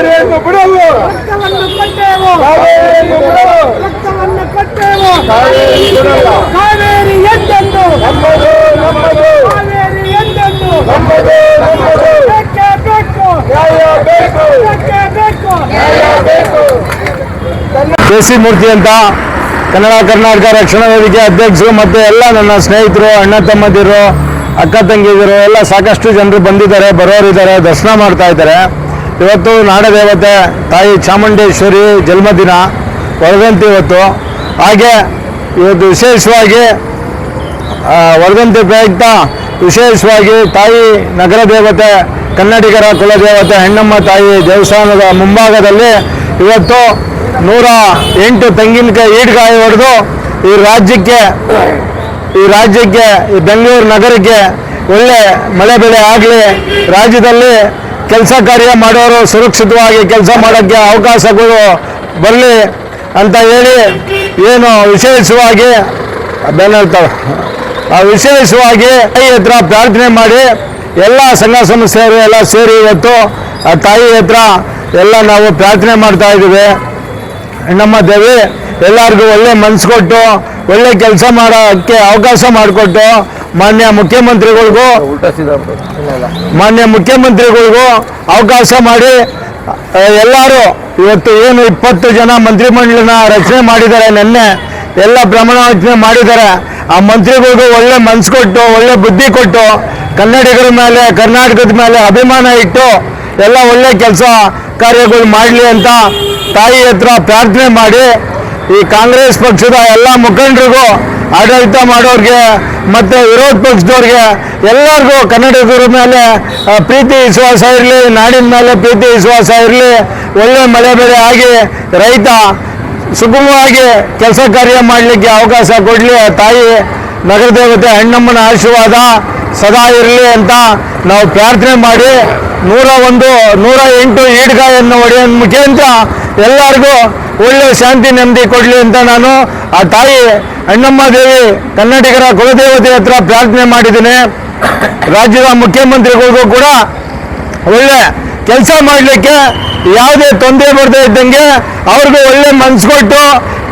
ಕಾವೇರಿಯನ್ನು ಬಿಡಲು ರಕ್ತವನ್ನು ಕೊಟ್ಟೆವು, ಕಾವೇರಿಯನ್ನು ಬಿಡಲು ರಕ್ತವನ್ನು ಕೊಟ್ಟೆವು. ಕಾವೇರಿ ಬಿಡಲ್ಲ. ಕಾವೇರಿ ಎಂದೆಂದು ನಮ್ಮದು ನಮ್ಮದು ಕಾವೇರಿ ಎಂದೆಂದು ನಮ್ಮದು ನಮ್ಮದು ಬೇಕೇ ಬೇಕು, ನ್ಯಾಯ ಬೇಕು ಬೇಕೇ ಬೇಕು. ನ್ಯಾಯ ಬೇಕು. ಕೆ.ಸಿ. ಮೂರ್ತಿ ಅಂತ ಕನ್ನಡ ಕರ್ನಾಟಕ ರಕ್ಷಣಾ ವೇದಿಕೆ ಅಧ್ಯಕ್ಷರು ಮತ್ತು ಎಲ್ಲ ನನ್ನ ಸ್ನೇಹಿತರು, ಅಣ್ಣ ತಮ್ಮದಿರು, ಅಕ್ಕ ತಂಗಿದಿರು ಎಲ್ಲ ಸಾಕಷ್ಟು ಜನರು ಬಂದಿದ್ದಾರೆ, ಬರೋರಿದ್ದಾರೆ, ದರ್ಶನ ಮಾಡ್ತಾ ಇದ್ದಾರೆ. ಇವತ್ತು ನಾಡದೇವತೆ ತಾಯಿ ಚಾಮುಂಡೇಶ್ವರಿ ಜನ್ಮದಿನ ವರ್ಧಂತಿ ಇವತ್ತು. ಹಾಗೆ ಇವತ್ತು ವಿಶೇಷವಾಗಿ ವರ್ಧಂತಿ ಪ್ರಯುಕ್ತ ವಿಶೇಷವಾಗಿ ತಾಯಿ ನಗರ ದೇವತೆ, ಕನ್ನಡಿಗರ ಕುಲದೇವತೆ ಹೆಣ್ಣಮ್ಮ ತಾಯಿ ದೇವಸ್ಥಾನದ ಮುಂಭಾಗದಲ್ಲಿ ಇವತ್ತು 108 ತೆಂಗಿನಕಾಯಿ ಈಡ್ಗಾಯಿ ಹೊಡೆದು ಈ ರಾಜ್ಯಕ್ಕೆ ಈ ಬೆಂಗಳೂರು ನಗರಕ್ಕೆ ಒಳ್ಳೆ ಮಳೆ ಬೆಳೆ ಆಗಲಿ, ರಾಜ್ಯದಲ್ಲಿ ಕೆಲಸ ಕಾರ್ಯ ಮಾಡೋರು ಸುರಕ್ಷಿತವಾಗಿ ಕೆಲಸ ಮಾಡೋಕ್ಕೆ ಅವಕಾಶಗಳು ಬರಲಿ ಅಂತ ಹೇಳಿ ಏನು ವಿಶೇಷವಾಗಿ ವಿಶೇಷವಾಗಿ ತಾಯಿ ಹತ್ರ ಪ್ರಾರ್ಥನೆ ಮಾಡಿ ಎಲ್ಲ ಸಂಘ ಸಂಸ್ಥೆಯರು ಎಲ್ಲ ಸೇರಿ ಇವತ್ತು ಆ ತಾಯಿ ಹತ್ರ ಎಲ್ಲ ನಾವು ಪ್ರಾರ್ಥನೆ ಮಾಡ್ತಾ ಇದ್ದೀವಿ. ನಮ್ಮ ದೇವಿ ಎಲ್ಲರಿಗೂ ಒಳ್ಳೆ ಮನಸ್ಸು ಕೊಟ್ಟು ಒಳ್ಳೆ ಕೆಲಸ ಮಾಡೋಕ್ಕೆ ಅವಕಾಶ ಮಾಡಿಕೊಟ್ಟು ಮಾನ್ಯ ಮುಖ್ಯಮಂತ್ರಿಗಳಿಗೂ ಅವಕಾಶ ಮಾಡಿ ಎಲ್ಲರೂ ಇವತ್ತು ಏನು 20 ಜನ ಮಂತ್ರಿಮಂಡಲನ ರಚನೆ ಮಾಡಿದ್ದಾರೆ, ನಿನ್ನೆ ಎಲ್ಲ ಪ್ರಮಾಣ ವಚನೆ ಮಾಡಿದ್ದಾರೆ. ಆ ಮಂತ್ರಿಗಳಿಗೂ ಒಳ್ಳೆ ಮನಸ್ಸು ಕೊಟ್ಟು ಒಳ್ಳೆ ಬುದ್ಧಿ ಕೊಟ್ಟು ಕನ್ನಡಿಗರ ಮೇಲೆ ಕರ್ನಾಟಕದ ಮೇಲೆ ಅಭಿಮಾನ ಇಟ್ಟು ಎಲ್ಲ ಒಳ್ಳೆ ಕೆಲಸ ಕಾರ್ಯಗಳು ಮಾಡಲಿ ಅಂತ ತಾಯಿ ಹತ್ರ ಪ್ರಾರ್ಥನೆ ಮಾಡಿ ಈ ಕಾಂಗ್ರೆಸ್ ಪಕ್ಷದ ಎಲ್ಲ ಮುಖಂಡರಿಗೂ, ಆಡಳಿತ ಮಾಡೋರಿಗೆ ಮತ್ತು ವಿರೋಧ ಪಕ್ಷದವ್ರಿಗೆ ಎಲ್ಲರಿಗೂ ಕನ್ನಡಿಗರ ಮೇಲೆ ಪ್ರೀತಿ ವಿಶ್ವಾಸ ಇರಲಿ, ನಾಡಿನ ಮೇಲೆ ಪ್ರೀತಿ ವಿಶ್ವಾಸ ಇರಲಿ, ಒಳ್ಳೆ ಮಳೆ ಬೆಳೆ ಆಗಿ ರೈತ ಸುಗಮವಾಗಿ ಕೆಲಸ ಕಾರ್ಯ ಮಾಡಲಿಕ್ಕೆ ಅವಕಾಶ ಕೊಡಲಿ. ತಾಯಿ ನಗರದೇವತೆ ಹೆಣ್ಣಮ್ಮನ ಆಶೀರ್ವಾದ ಸದಾ ಇರಲಿ ಅಂತ ನಾವು ಪ್ರಾರ್ಥನೆ ಮಾಡಿ 108 ಈಡ್ಗಾಯನ್ನು ಹೊಡೆಯೋ ಮುಖೇಂದ್ರ ಎಲ್ಲರಿಗೂ ಒಳ್ಳೆ ಶಾಂತಿ ನೆಮ್ಮದಿ ಕೊಡಲಿ ಅಂತ ನಾನು ಆ ತಾಯಿ ಅಣ್ಣಮ್ಮ ದೇವಿ ಕನ್ನಡಿಗರ ಕುಲದೇವತೆ ಹತ್ರ ಪ್ರಾರ್ಥನೆ ಮಾಡಿದ್ದೀನಿ. ರಾಜ್ಯದ ಮುಖ್ಯಮಂತ್ರಿಗಳಿಗೂ ಕೂಡ ಒಳ್ಳೆ ಕೆಲಸ ಮಾಡಲಿಕ್ಕೆ ಯಾವುದೇ ತೊಂದರೆ ಬರದೇ ಇದ್ದಂಗೆ ಅವ್ರಿಗೂ ಒಳ್ಳೆ ಮನಸ್ಸು ಕೊಟ್ಟು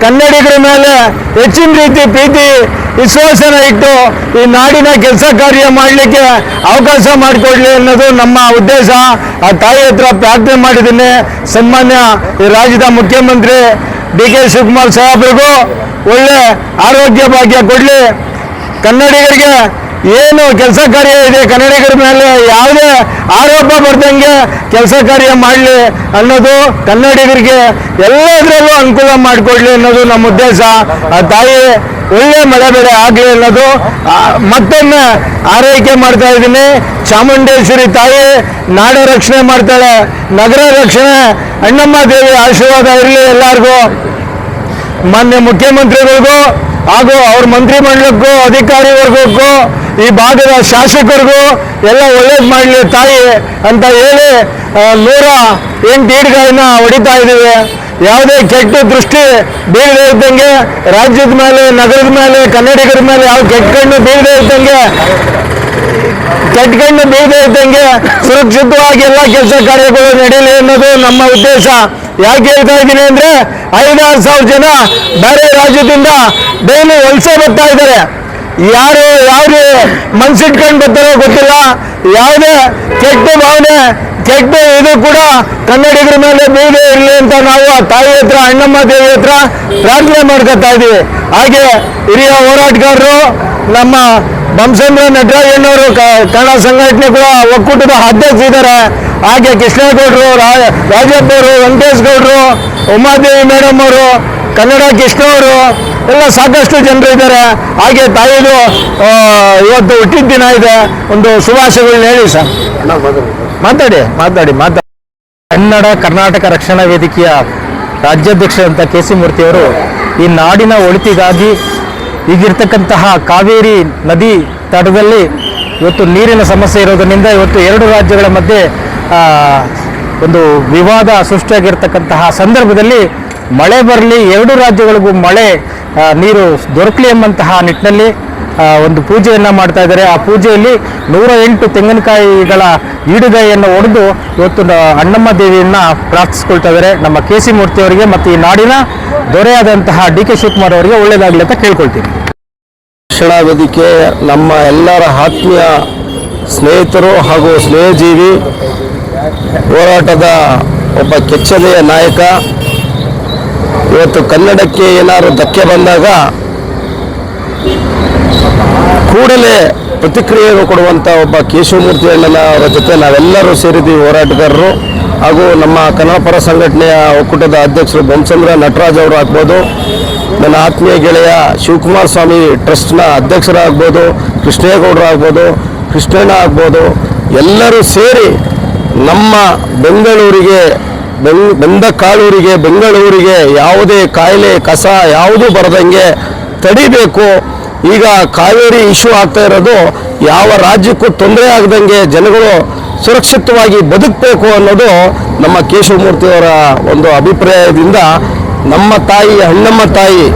ಕನ್ನಡಿಗರ ಮೇಲೆ ಹೆಚ್ಚಿನ ರೀತಿ ಪ್ರೀತಿ ವಿಶ್ವಾಸನ ಇಟ್ಟು ಈ ನಾಡಿನ ಕೆಲಸ ಕಾರ್ಯ ಮಾಡಲಿಕ್ಕೆ ಅವಕಾಶ ಮಾಡಿಕೊಡ್ಲಿ ಅನ್ನೋದು ನಮ್ಮ ಉದ್ದೇಶ. ಆ ತಾಯಿ ಹತ್ರ ಪ್ರಾರ್ಥನೆ ಮಾಡಿದ್ದೀನಿ. ಸನ್ಮಾನ್ಯ ಈ ರಾಜ್ಯದ ಮುಖ್ಯಮಂತ್ರಿ ಡಿ.ಕೆ. ಶಿವಕುಮಾರ್ ಸಾಹೇಬ್ರಿಗೂ ಒಳ್ಳೆ ಆರೋಗ್ಯ ಭಾಗ್ಯ ಕೊಡಲಿ. ಕನ್ನಡಿಗರಿಗೆ ಏನು ಕೆಲಸ ಕಾರ್ಯ ಇದೆ ಕನ್ನಡಿಗರ ಮೇಲೆ ಯಾವುದೇ ಆರೋಪ ಬರ್ದಂಗೆ ಕೆಲಸ ಕಾರ್ಯ ಮಾಡಲಿ ಅನ್ನೋದು, ಕನ್ನಡಿಗರಿಗೆ ಎಲ್ಲದರಲ್ಲೂ ಅನುಕೂಲ ಮಾಡಿಕೊಡ್ಲಿ ಅನ್ನೋದು ನಮ್ಮ ಉದ್ದೇಶ. ಆ ತಾಯಿ ಒಳ್ಳೆ ಮಳೆ ಬೆಳೆ ಆಗಲಿ ಅನ್ನೋದು ಮತ್ತೊಮ್ಮೆ ಆರೈಕೆ ಮಾಡ್ತಾ ಇದ್ದೀನಿ. ಚಾಮುಂಡೇಶ್ವರಿ ತಾಯಿ ನಾಡ ರಕ್ಷಣೆ ಮಾಡ್ತಾಳೆ, ನಗರ ರಕ್ಷಣೆ ಅಣ್ಣಮ್ಮ ದೇವಿ ಆಶೀರ್ವಾದ ಇರಲಿ ಎಲ್ಲರಿಗೂ. ಮಾನ್ಯ ಮುಖ್ಯಮಂತ್ರಿಗಳಿಗೂ ಹಾಗೂ ಅವ್ರ ಮಂತ್ರಿಮಂಡಲಕ್ಕೂ ಅಧಿಕಾರಿ ವರ್ಗಕ್ಕೂ ಈ ಭಾಗದ ಶಾಸಕರಿಗೂ ಎಲ್ಲ ಒಳ್ಳೇದು ಮಾಡಲಿ ತಾಯಿ ಅಂತ ಹೇಳಿ 108 ಈಡ್ಗಾಯಿನ ಹೊಡಿತಾ ಇದ್ದೀವಿ. ಯಾವುದೇ ಕೆಟ್ಟ ದೃಷ್ಟಿ ಬೀಳದೇ ಇದ್ದಂಗೆ, ರಾಜ್ಯದ ಮೇಲೆ ನಗರದ ಮೇಲೆ ಕನ್ನಡಿಗರ ಮೇಲೆ ಯಾವ ಕೆಟ್ಟ ಕಣ್ಣು ಬೀಳದೇ ಇದ್ದಂಗೆ ಸುರಕ್ಷಿತವಾಗಿ ಎಲ್ಲ ಕೆಲಸ ಕಾರ್ಯಗಳು ನಡೀಲಿ ಅನ್ನೋದು ನಮ್ಮ ಉದ್ದೇಶ. ಯಾಕೆ ಹೇಳ್ತಾ ಇದ್ದೀನಿ ಅಂದರೆ 5,000 ಜನ ಬೇರೆ ರಾಜ್ಯದಿಂದ ಡೈಲಿ ವಲಸೆ ಬರ್ತಾ ಇದ್ದಾರೆ. ಯಾರು ಮನ್ಸಿಟ್ಕೊಂಡು ಬರ್ತಾರೋ ಗೊತ್ತಿಲ್ಲ. ಯಾವುದೇ ಕೆಟ್ಟ ಭಾವನೆ ಕೆಟ್ಟ ಇದು ಕೂಡ ಕನ್ನಡಿಗರ ಮೇಲೆ ಬೀಳದೇ ಇರಲಿ ಅಂತ ನಾವು ಆ ತಾಯಿ ಹತ್ರ ಅಣ್ಣಮ್ಮ ದೇವಿ ಹತ್ರ ಪ್ರಾರ್ಥನೆ ಮಾಡ್ಕೊತಾ ಇದ್ದೀವಿ. ಹಾಗೆ ಹಿರಿಯ ಹೋರಾಟಗಾರರು ನಮ್ಮ ಬಂಸಂದ್ರ ನಟರಾಜಣ್ಣವರು ಕನ್ನಡ ಸಂಘಟನೆ ಕೂಡ ಒಕ್ಕೂಟದ ಅಧ್ಯಕ್ಷ ಇದ್ದಾರೆ. ಹಾಗೆ ಕೃಷ್ಣೇಗೌಡರು, ರಾಜಪ್ಪ ಅವರು, ವೆಂಕಟೇಶ್ ಗೌಡರು, ಉಮಾದೇವಿ ಮೇಡಮ್ ಅವರು, ಕನ್ನಡ ಕೃಷ್ಣ ಅವರು ಎಲ್ಲ ಸಾಕಷ್ಟು ಜನರು ಇದ್ದಾರೆ. ಹಾಗೆ ತಾಯಿದು ಇವತ್ತು ಹುಟ್ಟಿದ ದಿನ ಇದೆ. ಒಂದು ಶುಭಾಶಯಗಳನ್ನ ಹೇಳಿ ಸರ್. ಮಾತಾಡಿ. ಕನ್ನಡ ಕರ್ನಾಟಕ ರಕ್ಷಣಾ ವೇದಿಕೆಯ ರಾಜ್ಯಾಧ್ಯಕ್ಷ ಅಂತ ಕೆ.ಸಿ. ಮೂರ್ತಿಯವರು ಈ ನಾಡಿನ ಒಳಿತಿಗಾಗಿ ಈಗಿರ್ತಕ್ಕಂತಹ ಕಾವೇರಿ ನದಿ ತಟದಲ್ಲಿ ಇವತ್ತು ನೀರಿನ ಸಮಸ್ಯೆ ಇರೋದರಿಂದ ಇವತ್ತು 2 ರಾಜ್ಯಗಳ ಮಧ್ಯೆ ಒಂದು ವಿವಾದ ಸೃಷ್ಟಿಯಾಗಿರ್ತಕ್ಕಂತಹ ಸಂದರ್ಭದಲ್ಲಿ ಮಳೆ ಬರಲಿ, 2 ರಾಜ್ಯಗಳಿಗೂ ಮಳೆ ನೀರು ದೊರಕಲಿ ಎಂಬಂತಹ ನಿಟ್ಟಿನಲ್ಲಿ ಒಂದು ಪೂಜೆಯನ್ನು ಮಾಡ್ತಾ ಇದ್ದಾರೆ. ಆ ಪೂಜೆಯಲ್ಲಿ 108 ತೆಂಗಿನಕಾಯಿಗಳ ಈಡುಗೈಯನ್ನು ಒಡೆದು ಇವತ್ತು ಅಣ್ಣಮ್ಮ ದೇವಿಯನ್ನು ಪ್ರಾರ್ಥಿಸ್ಕೊಳ್ತಾ ಇದ್ದಾರೆ. ನಮ್ಮ ಕೆ ಸಿ ಮೂರ್ತಿಯವರಿಗೆ ಮತ್ತು ಈ ನಾಡಿನ ದೊರೆಯಾದಂತಹ ಡಿ ಕೆ ಶಿವಕುಮಾರ್ ಅವರಿಗೆ ಒಳ್ಳೆಯದಾಗಲಿ ಅಂತ ಕೇಳ್ಕೊಳ್ತೀನಿ. ರಕ್ಷಣಾ ವೇದಿಕೆ ನಮ್ಮ ಎಲ್ಲರ ಆತ್ಮೀಯ ಸ್ನೇಹಿತರು ಹಾಗೂ ಸ್ನೇಹಜೀವಿ, ಹೋರಾಟದ ಒಬ್ಬ ಕೆಚ್ಚಲೆಯ ನಾಯಕ. ಇವತ್ತು ಕನ್ನಡಕ್ಕೆ ಏನಾದರೂ ಧಕ್ಕೆ ಬಂದಾಗ ಕೂಡಲೇ ಪ್ರತಿಕ್ರಿಯೆಯನ್ನು ಕೊಡುವಂಥ ಒಬ್ಬ ಕೇಶವಮೂರ್ತಿ ಅಣ್ಣನವರ ಜೊತೆ ನಾವೆಲ್ಲರೂ ಸೇರಿದ್ದೀವಿ, ಹೋರಾಟಗಾರರು ಹಾಗೂ ನಮ್ಮ ಕನ್ನಡ ಪರ ಸಂಘಟನೆಯ ಒಕ್ಕೂಟದ ಅಧ್ಯಕ್ಷರು ಬೊಮ್ಮಸಂದ್ರ ನಟರಾಜ್ ಅವರು ಆಗ್ಬೋದು, ನನ್ನ ಆತ್ಮೀಯ ಗೆಳೆಯ ಶಿವಕುಮಾರ ಸ್ವಾಮಿ ಟ್ರಸ್ಟ್ನ ಅಧ್ಯಕ್ಷರಾಗ್ಬೋದು, ಕೃಷ್ಣೇಗೌಡರು ಆಗ್ಬೋದು, ಕೃಷ್ಣಣ್ಣ ಆಗ್ಬೋದು, ಎಲ್ಲರೂ ಸೇರಿ ನಮ್ಮ ಬೆಂಗಳೂರಿಗೆ ಬೆಂದ ಕಾಳೂರಿಗೆ ಬೆಂಗಳೂರಿಗೆ ಯಾವುದೇ ಕಾಯಿಲೆ ಕಸ ಯಾವುದೂ ಬರದಂಗೆ ತಡಿಬೇಕು. ಈಗ ಕಾವೇರಿ ಇಶ್ಯೂ ಆಗ್ತಾ ಇರೋದು ಯಾವ ರಾಜ್ಯಕ್ಕೂ ತೊಂದರೆ ಆಗದಂಗೆ ಜನಗಳು ಸುರಕ್ಷಿತವಾಗಿ ಬದುಕಬೇಕು ಅನ್ನೋದು ನಮ್ಮ ಕೇಶವಮೂರ್ತಿಯವರ ಒಂದು ಅಭಿಪ್ರಾಯದಿಂದ ನಮ್ಮ ತಾಯಿ ಅಣ್ಣಮ್ಮ ತಾಯಿ,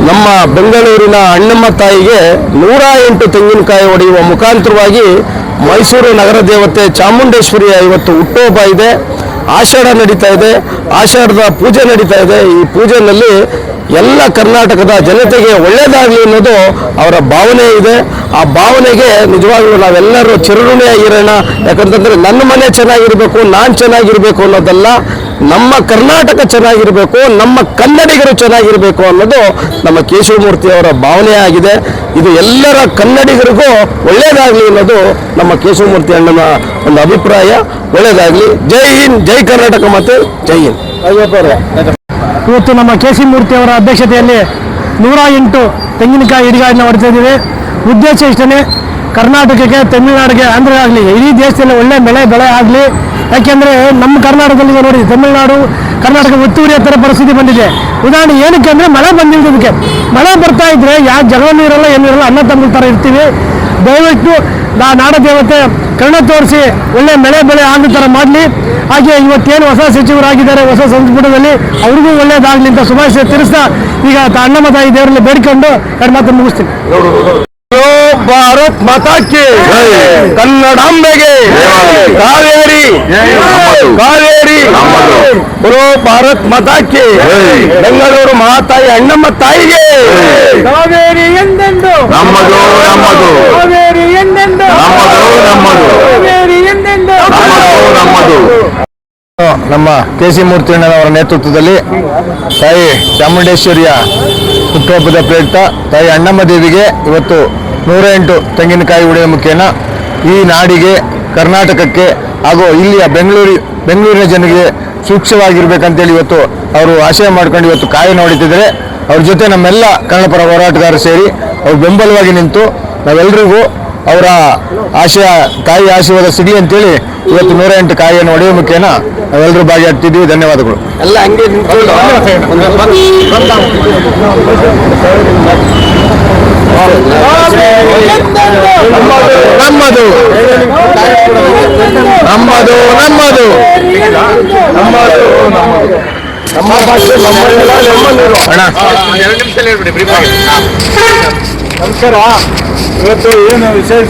ನಮ್ಮ ಬೆಂಗಳೂರಿನ ಅಣ್ಣಮ್ಮ ತಾಯಿಗೆ 108 ತೆಂಗಿನಕಾಯಿ ಹೊಡೆಯುವ ಮುಖಾಂತರವಾಗಿ ಮೈಸೂರು ನಗರ ದೇವತೆ ಚಾಮುಂಡೇಶ್ವರಿಯ ಇವತ್ತು ಹುಟ್ಟುಹಬ್ಬ ಇದೆ. ಆಷಾಢ ನಡೀತಾ ಇದೆ, ಆಷಾಢದ ಪೂಜೆ ನಡೀತಾ ಇದೆ. ಈ ಪೂಜೆಯಲ್ಲಿ ಎಲ್ಲ ಕರ್ನಾಟಕದ ಜನತೆಗೆ ಒಳ್ಳೆಯದಾಗಲಿ ಅನ್ನೋದು ಅವರ ಭಾವನೆ ಇದೆ. ಆ ಭಾವನೆಗೆ ನಿಜವಾಗ್ಲೂ ನಾವೆಲ್ಲರೂ ಚಿರಋಣಿಯಾಗಿರೋಣ. ಯಾಕಂತಂದರೆ ನನ್ನ ಮನೆ ಚೆನ್ನಾಗಿರಬೇಕು, ನಾನು ಚೆನ್ನಾಗಿರಬೇಕು ಅನ್ನೋದಲ್ಲ, ನಮ್ಮ ಕರ್ನಾಟಕ ಚೆನ್ನಾಗಿರಬೇಕು, ನಮ್ಮ ಕನ್ನಡಿಗರು ಚೆನ್ನಾಗಿರಬೇಕು ಅನ್ನೋದು ನಮ್ಮ ಕೇಶವಮೂರ್ತಿಯವರ ಭಾವನೆ ಆಗಿದೆ. ಇದು ಎಲ್ಲರ ಕನ್ನಡಿಗರಿಗೂ ಒಳ್ಳೆಯದಾಗಲಿ ಅನ್ನೋದು ನಮ್ಮ ಕೇಶವಮೂರ್ತಿ ಅಣ್ಣನ ಒಂದು ಅಭಿಪ್ರಾಯ. ಒಳ್ಳೆಯದಾಗಲಿ. ಜೈ ಹಿಂದ್, ಜೈ ಕರ್ನಾಟಕ ಮತ್ತು ಜೈ ಹಿಂದ್. ಇವತ್ತು ನಮ್ಮ ಕೆ ಸಿ ಮೂರ್ತಿಯವರ ಅಧ್ಯಕ್ಷತೆಯಲ್ಲಿ 108 ತೆಂಗಿನಕಾಯಿ ಇಡಿಗಾಯನ್ನು ಹೊಡ್ತಾ ಇದ್ದೀವಿ. ಉದ್ದೇಶ ಇಷ್ಟೇ, ಕರ್ನಾಟಕಕ್ಕೆ, ತಮಿಳುನಾಡಿಗೆ, ಆಂಧ್ರ ಆಗಲಿ, ಇಡೀ ದೇಶದಲ್ಲಿ ಒಳ್ಳೆ ಬೆಳೆ ಆಗಲಿ. ಯಾಕೆಂದರೆ ನಮ್ಮ ಕರ್ನಾಟಕದಲ್ಲಿ ನೋಡಿ, ತಮಿಳುನಾಡು ಕರ್ನಾಟಕ ಒತ್ತುವರಿಯ ಥರ ಪರಿಸ್ಥಿತಿ ಬಂದಿದೆ. ಉದಾಹರಣೆ ಏನಕ್ಕೆ ಅಂದರೆ ಮಳೆ ಬಂದಿರೋದಕ್ಕೆ. ಮಳೆ ಬರ್ತಾ ಇದ್ರೆ ಯಾವ ಜಗಳನೂ ಇರಲ್ಲ, ಏನೂ ಇರಲ್ಲ, ಅನ್ನ ತಮ್ಮ ಥರ ಇರ್ತೀವಿ. ದಯವಿಟ್ಟು ನಾಡ ದೇವತೆ ಕರುಣ ತೋರಿಸಿ ಒಳ್ಳೆ ಬೆಳೆ ಆಗೋ ಥರ ಮಾಡಲಿ. ಹಾಗೆ ಇವತ್ತೇನು ಹೊಸ ಸಚಿವರಾಗಿದ್ದಾರೆ ಹೊಸ ಸಂಪುಟದಲ್ಲಿ, ಅವ್ರಿಗೂ ಒಳ್ಳೇದಾಗಲಿ ಅಂತ ಶುಭಾಶಯ ತಿಳಿಸ್ತಾ ಈಗ ಅಣ್ಣಮ್ಮ ತಾಯಿ ದೇವರಲ್ಲಿ ಬೇಡ್ಕೊಂಡು ಎರಡು ಮಾತು ಮುಗಿಸ್ತೀನಿ. ಭಾರತ್ ಮಾತಾ ಕಿ ಕನ್ನಡಾಂಬೆಗೆ ಕಾವೇರಿ ಕಾವೇರಿ ಬರೋ ಭಾರತ್ ಮಾತಾ ಕಿ ಬೆಂಗಳೂರು ಮಹಾತಾಯಿ ಅಣ್ಣಮ್ಮ ತಾಯಿಗೆ ಕಾವೇರಿ ಎಂದೆಂದು ನಮ್ಮದು ನಮ್ಮದು ಕಾವೇರಿ ಎಂದೆಂದು ನಮ್ಮದು ನಮ್ಮದು ಕಾವೇರಿ ಎಂದೆಂದು ನಮ್ಮದು. ನಮ್ಮ ಕೆ ಸಿ ಮೂರ್ತಿ ಅಣ್ಣನವರ ನೇತೃತ್ವದಲ್ಲಿ ತಾಯಿ ಚಾಮುಂಡೇಶ್ವರಿಯ ಹುಟ್ಟುಹಬ್ಬದ ಪ್ರಯುಕ್ತ ತಾಯಿ ಅಣ್ಣಮ್ಮ ದೇವಿಗೆ ಇವತ್ತು 108 ತೆಂಗಿನಕಾಯಿ ಹೊಡೆಯುವ ಮುಖೇನ ಈ ನಾಡಿಗೆ, ಕರ್ನಾಟಕಕ್ಕೆ ಹಾಗೂ ಇಲ್ಲಿಯ ಬೆಂಗಳೂರಿನ ಜನರಿಗೆ ಸೂಕ್ಷ್ಮವಾಗಿರ್ಬೇಕಂತೇಳಿ ಇವತ್ತು ಅವರು ಆಶಯ ಮಾಡ್ಕೊಂಡು ಇವತ್ತು ಕಾಯನ್ನು ಹೊಡಿತಿದ್ದಾರೆ. ಅವ್ರ ಜೊತೆ ನಮ್ಮೆಲ್ಲ ಕನ್ನಡ ಪರ ಹೋರಾಟಗಾರರು ಸೇರಿ ಅವ್ರು ಬೆಂಬಲವಾಗಿ ನಿಂತು ನಾವೆಲ್ಲರಿಗೂ ಅವರ ಆಶಯ, ತಾಯಿ ಆಶೀರ್ವಾದ ಸಿಗಲಿ ಅಂತೇಳಿ ಇವತ್ತು 108 ಕಾಯಿಯನ್ನು ಹೊಡೆಯುವ ಮುಖೇನ ನಾವೆಲ್ಲರೂ ಭಾಗಿಯಾಗ್ತಿದ್ದೀವಿ. ಧನ್ಯವಾದಗಳು. ಎಲ್ಲ ಹಂಗೆ ನಮ್ಮದು ನಮ್ಮದು ನಮ್ಮದು ನಮ್ಮದು ನಮ್ಮ ಭಾಷೆ ಅಣ್ಣ. ನಮಸ್ಕಾರ. ಇವತ್ತು ಏನು ವಿಶೇಷ